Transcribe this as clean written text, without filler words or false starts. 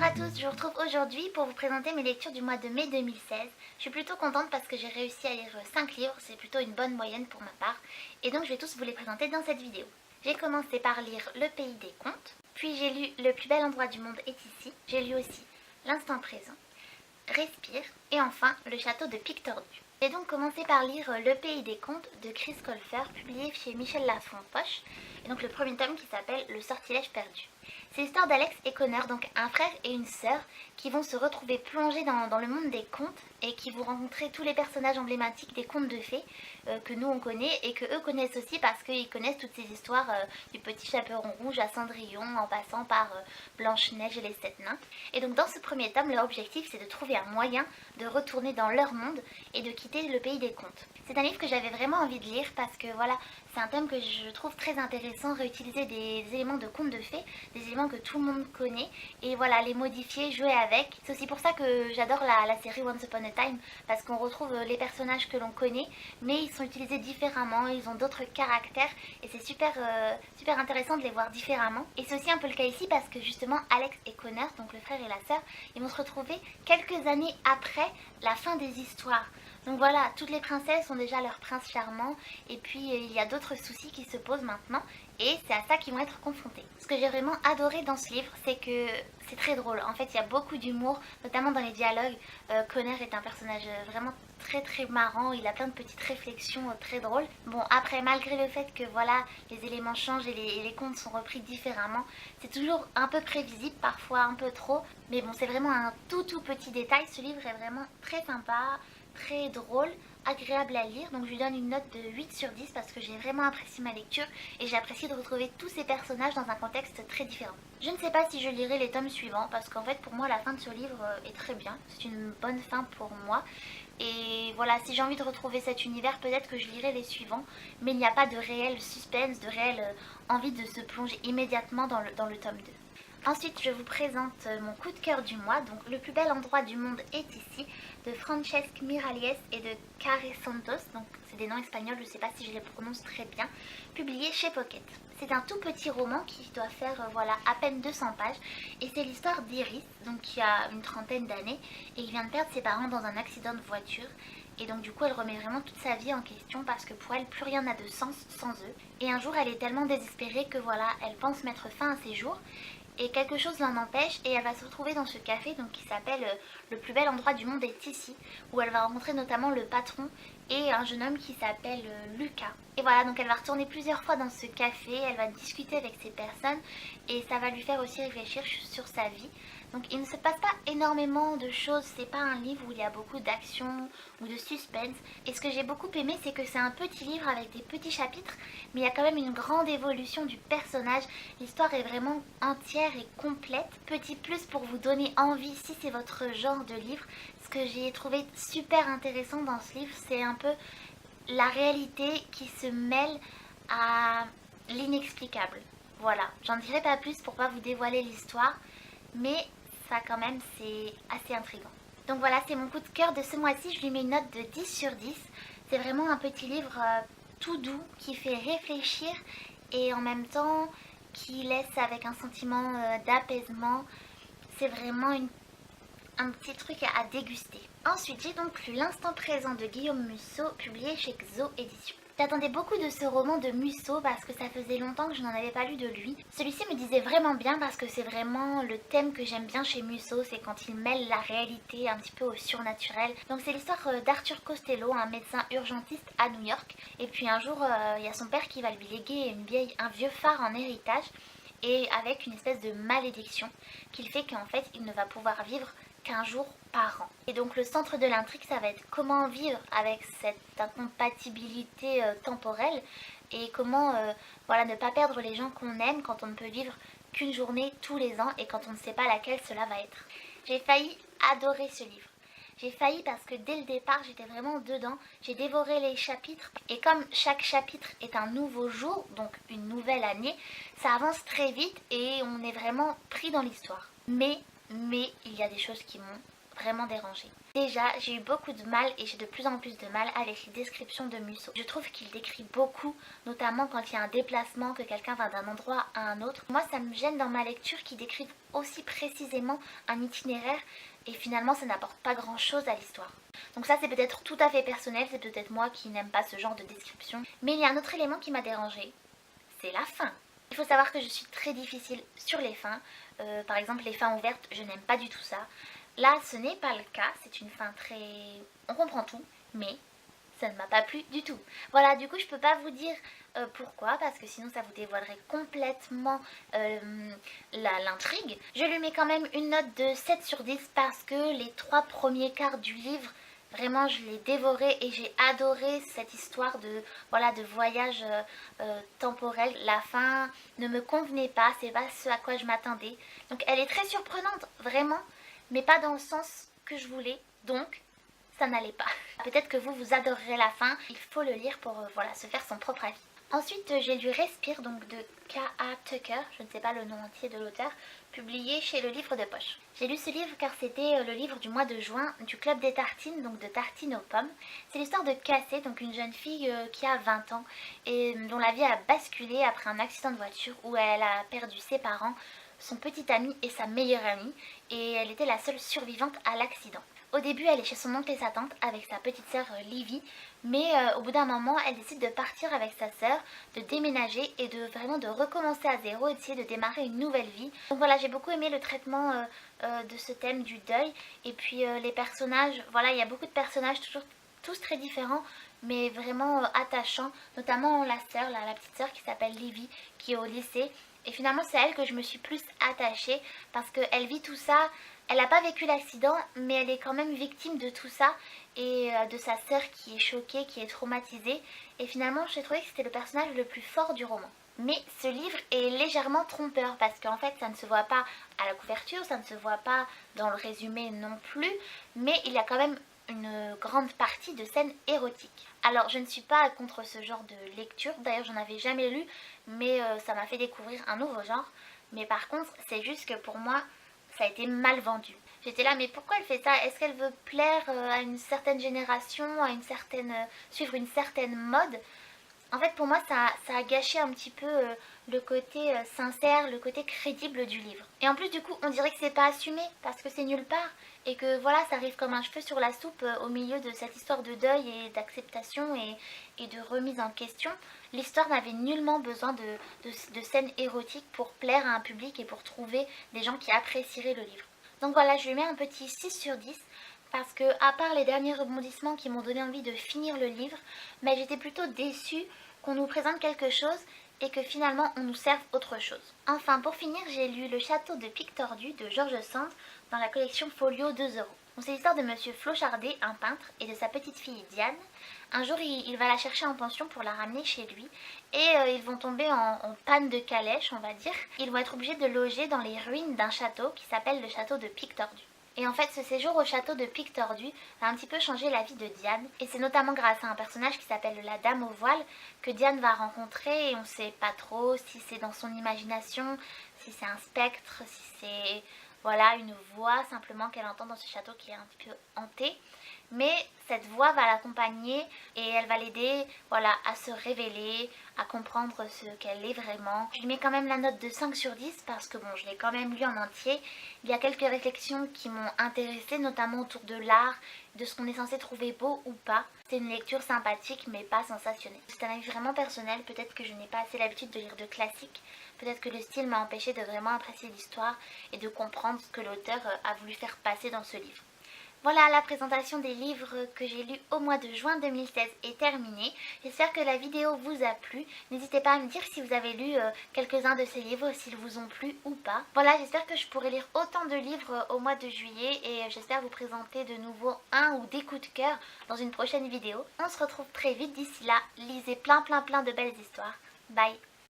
à tous, je vous retrouve aujourd'hui pour vous présenter mes lectures du mois de mai 2016. Je suis plutôt contente parce que j'ai réussi à lire 5 livres, c'est plutôt une bonne moyenne pour ma part, et donc je vais tous vous les présenter dans cette vidéo. J'ai commencé par lire Le Pays des Contes, puis j'ai lu Le plus bel endroit du monde est ici, j'ai lu aussi L'instant présent, Respire, et enfin Le château de Pic Tordu. J'ai donc commencé par lire Le Pays des Contes de Chris Colfer, publié chez Michel Lafon-Poche, et donc le premier tome qui s'appelle Le sortilège perdu. C'est l'histoire d'Alex et Connor, donc un frère et une sœur, qui vont se retrouver plongés dans le monde des contes et qui vont rencontrer tous les personnages emblématiques des contes de fées que nous on connaît et que eux connaissent aussi parce qu'ils connaissent toutes ces histoires du petit chaperon rouge à Cendrillon en passant par Blanche-Neige et les 7 nains. Et donc dans ce premier tome, leur objectif c'est de trouver un moyen de retourner dans leur monde et de quitter le pays des contes. C'est un livre que j'avais vraiment envie de lire parce que voilà, c'est un thème que je trouve très intéressant, réutiliser des éléments de contes de fées, des éléments que tout le monde connaît et voilà, les modifier, jouer avec. C'est aussi pour ça que j'adore la série Once Upon a Time parce qu'on retrouve les personnages que l'on connaît mais ils sont utilisés différemment, ils ont d'autres caractères et c'est super intéressant de les voir différemment. Et c'est aussi un peu le cas ici parce que justement Alex et Connor, donc le frère et la sœur, ils vont se retrouver quelques années après la fin des histoires. Donc voilà, toutes les princesses ont déjà leur prince charmant et puis il y a d'autres soucis qui se posent maintenant et c'est à ça qu'ils vont être confrontés. Ce que j'ai vraiment adoré dans ce livre, c'est que c'est très drôle. En fait, il y a beaucoup d'humour, notamment dans les dialogues. Connor est un personnage vraiment très marrant, il a plein de petites réflexions très drôles. Bon, après, malgré le fait que voilà, les éléments changent et les contes sont repris différemment, c'est toujours un peu prévisible, parfois un peu trop. Mais bon, c'est vraiment un tout petit détail. Ce livre est vraiment très sympa, très drôle, agréable à lire, donc je lui donne une note de 8 sur 10 parce que j'ai vraiment apprécié ma lecture et j'ai apprécié de retrouver tous ces personnages dans un contexte très différent. Je ne sais pas si je lirai les tomes suivants parce qu'en fait pour moi la fin de ce livre est très bien, c'est une bonne fin pour moi et voilà, si j'ai envie de retrouver cet univers peut-être que je lirai les suivants, mais il n'y a pas de réel suspense, de réelle envie de se plonger immédiatement dans le tome 2. Ensuite, je vous présente mon coup de cœur du mois, donc Le plus bel endroit du monde est ici, de Francesc Miralles et de Care Santos, donc c'est des noms espagnols, je ne sais pas si je les prononce très bien, publié chez Pocket. C'est un tout petit roman qui doit faire voilà, à peine 200 pages, et c'est l'histoire d'Iris, donc qui a une trentaine d'années, et qui vient de perdre ses parents dans un accident de voiture. Et donc du coup elle remet vraiment toute sa vie en question parce que pour elle plus rien n'a de sens sans eux. Et un jour elle est tellement désespérée que voilà, elle pense mettre fin à ses jours. Et quelque chose l'en empêche et elle va se retrouver dans ce café donc, qui s'appelle Le plus bel endroit du monde est ici, où elle va rencontrer notamment le patron et un jeune homme qui s'appelle Lucas. Et voilà, donc elle va retourner plusieurs fois dans ce café, elle va discuter avec ces personnes et ça va lui faire aussi réfléchir sur sa vie. Donc il ne se passe pas énormément de choses, c'est pas un livre où il y a beaucoup d'action ou de suspense. Et ce que j'ai beaucoup aimé, c'est que c'est un petit livre avec des petits chapitres, mais il y a quand même une grande évolution du personnage. L'histoire est vraiment entière et complète. Petit plus pour vous donner envie, si c'est votre genre de livre. Ce que j'ai trouvé super intéressant dans ce livre, c'est un peu la réalité qui se mêle à l'inexplicable. Voilà, j'en dirai pas plus pour pas vous dévoiler l'histoire, mais ça quand même c'est assez intriguant. Donc voilà, c'est mon coup de cœur de ce mois-ci, je lui mets une note de 10 sur 10. C'est vraiment un petit livre tout doux qui fait réfléchir et en même temps qui laisse avec un sentiment d'apaisement. C'est vraiment un petit truc à déguster. Ensuite, j'ai donc lu L'instant présent de Guillaume Musso, publié chez Xo Éditions. J'attendais beaucoup de ce roman de Musso parce que ça faisait longtemps que je n'en avais pas lu de lui. Celui-ci me disait vraiment bien parce que c'est vraiment le thème que j'aime bien chez Musso, c'est quand il mêle la réalité un petit peu au surnaturel. Donc c'est l'histoire d'Arthur Costello, un médecin urgentiste à New York. Et puis un jour, il y a son père qui va lui léguer un vieux phare en héritage et avec une espèce de malédiction qui fait qu'en fait il ne va pouvoir vivre qu'un jour par an. Et donc le centre de l'intrigue, ça va être comment vivre avec cette incompatibilité temporelle et comment voilà, ne pas perdre les gens qu'on aime quand on ne peut vivre qu'une journée tous les ans et quand on ne sait pas laquelle cela va être. J'ai failli adorer ce livre. J'ai failli parce que dès le départ, j'étais vraiment dedans. J'ai dévoré les chapitres et comme chaque chapitre est un nouveau jour, donc une nouvelle année, ça avance très vite et on est vraiment pris dans l'histoire. Mais il y a des choses qui m'ont vraiment dérangé. Déjà, j'ai eu beaucoup de mal et j'ai de plus en plus de mal avec les descriptions de Musso. Je trouve qu'il décrit beaucoup, notamment quand il y a un déplacement, que quelqu'un va d'un endroit à un autre. Moi, ça me gêne dans ma lecture qu'il décrive aussi précisément un itinéraire et finalement ça n'apporte pas grand chose à l'histoire. Donc ça c'est peut-être tout à fait personnel, c'est peut-être moi qui n'aime pas ce genre de description. Mais il y a un autre élément qui m'a dérangée, c'est la fin. Il faut savoir que je suis très difficile sur les fins. Par exemple les fins ouvertes, je n'aime pas du tout ça. Là ce n'est pas le cas, c'est une fin très... on comprend tout, mais ça ne m'a pas plu du tout. Voilà, du coup je peux pas vous dire pourquoi, parce que sinon ça vous dévoilerait complètement l'intrigue. Je lui mets quand même une note de 7 sur 10 parce que les 3 premiers quarts du livre, vraiment je l'ai dévoré et j'ai adoré cette histoire de, voilà, de voyage temporel. La fin ne me convenait pas, c'est pas ce à quoi je m'attendais. Donc elle est très surprenante, vraiment, mais pas dans le sens que je voulais, donc ça n'allait pas. Peut-être que vous adorerez la fin, il faut le lire pour voilà, se faire son propre avis. Ensuite j'ai lu Respire, donc de K.A. Tucker, je ne sais pas le nom entier de l'auteur, publié chez le Livre de Poche. J'ai lu ce livre car c'était le livre du mois de juin du Club des Tartines, donc de Tartines aux pommes. C'est l'histoire de Cassé, donc une jeune fille qui a 20 ans et dont la vie a basculé après un accident de voiture où elle a perdu ses parents, son petit ami et sa meilleure amie, et elle était la seule survivante à l'accident. Au début, elle est chez son oncle et sa tante avec sa petite sœur Livy, mais au bout d'un moment, elle décide de partir avec sa sœur, de déménager et de vraiment de recommencer à zéro et d'essayer de démarrer une nouvelle vie. Donc voilà, j'ai beaucoup aimé le traitement de ce thème du deuil. Et puis les personnages, voilà, il y a beaucoup de personnages, toujours tous très différents, mais vraiment attachants, notamment la sœur, la petite sœur qui s'appelle Livy, qui est au lycée. Et finalement, c'est à elle que je me suis plus attachée parce qu'elle vit tout ça. Elle n'a pas vécu l'accident, mais elle est quand même victime de tout ça et de sa sœur qui est choquée, qui est traumatisée. Et finalement, j'ai trouvé que c'était le personnage le plus fort du roman. Mais ce livre est légèrement trompeur parce qu'en fait, ça ne se voit pas à la couverture, ça ne se voit pas dans le résumé non plus, mais il y a quand même une grande partie de scènes érotiques. Alors, je ne suis pas contre ce genre de lecture, d'ailleurs, j'en avais jamais lu, mais ça m'a fait découvrir un nouveau genre. Mais par contre, c'est juste que pour moi, ça a été mal vendu. J'étais là, mais pourquoi elle fait ça? Est-ce qu'elle veut plaire à une certaine génération, à une certaine, suivre une certaine mode? En fait, pour moi, ça a gâché un petit peu le côté sincère, le côté crédible du livre. Et en plus, du coup, on dirait que c'est pas assumé parce que c'est nulle part et que voilà, ça arrive comme un cheveu sur la soupe au milieu de cette histoire de deuil et d'acceptation et de remise en question. L'histoire n'avait nullement besoin de scènes érotiques pour plaire à un public et pour trouver des gens qui apprécieraient le livre. Donc voilà, je lui mets un petit 6 sur 10. Parce que, à part les derniers rebondissements qui m'ont donné envie de finir le livre, mais j'étais plutôt déçue qu'on nous présente quelque chose et que finalement on nous serve autre chose. Enfin, pour finir, j'ai lu Le Château de Pic Tordu de George Sand dans la collection Folio 2 €. C'est l'histoire de Monsieur Flochardet, un peintre, et de sa petite fille Diane. Un jour, il va la chercher en pension pour la ramener chez lui et ils vont tomber en panne de calèche, on va dire. Ils vont être obligés de loger dans les ruines d'un château qui s'appelle le Château de Pic Tordu. Et en fait, ce séjour au château de Pic Tordu va un petit peu changer la vie de Diane. Et c'est notamment grâce à un personnage qui s'appelle la Dame au voile que Diane va rencontrer. Et on ne sait pas trop si c'est dans son imagination, si c'est un spectre, si c'est voilà, une voix simplement qu'elle entend dans ce château qui est un petit peu hanté. Mais cette voix va l'accompagner et elle va l'aider voilà, à se révéler, à comprendre ce qu'elle est vraiment. Je lui mets quand même la note de 5 sur 10 parce que bon, je l'ai quand même lu en entier. Il y a quelques réflexions qui m'ont intéressée, notamment autour de l'art, de ce qu'on est censé trouver beau ou pas. C'est une lecture sympathique mais pas sensationnelle. C'est un avis vraiment personnel, peut-être que je n'ai pas assez l'habitude de lire de classiques. Peut-être que le style m'a empêché de vraiment apprécier l'histoire et de comprendre ce que l'auteur a voulu faire passer dans ce livre. Voilà, la présentation des livres que j'ai lus au mois de juin 2016 est terminée. J'espère que la vidéo vous a plu. N'hésitez pas à me dire si vous avez lu quelques-uns de ces livres, s'ils vous ont plu ou pas. Voilà, j'espère que je pourrai lire autant de livres au mois de juillet et j'espère vous présenter de nouveau un ou des coups de cœur dans une prochaine vidéo. On se retrouve très vite, d'ici là, lisez plein de belles histoires. Bye!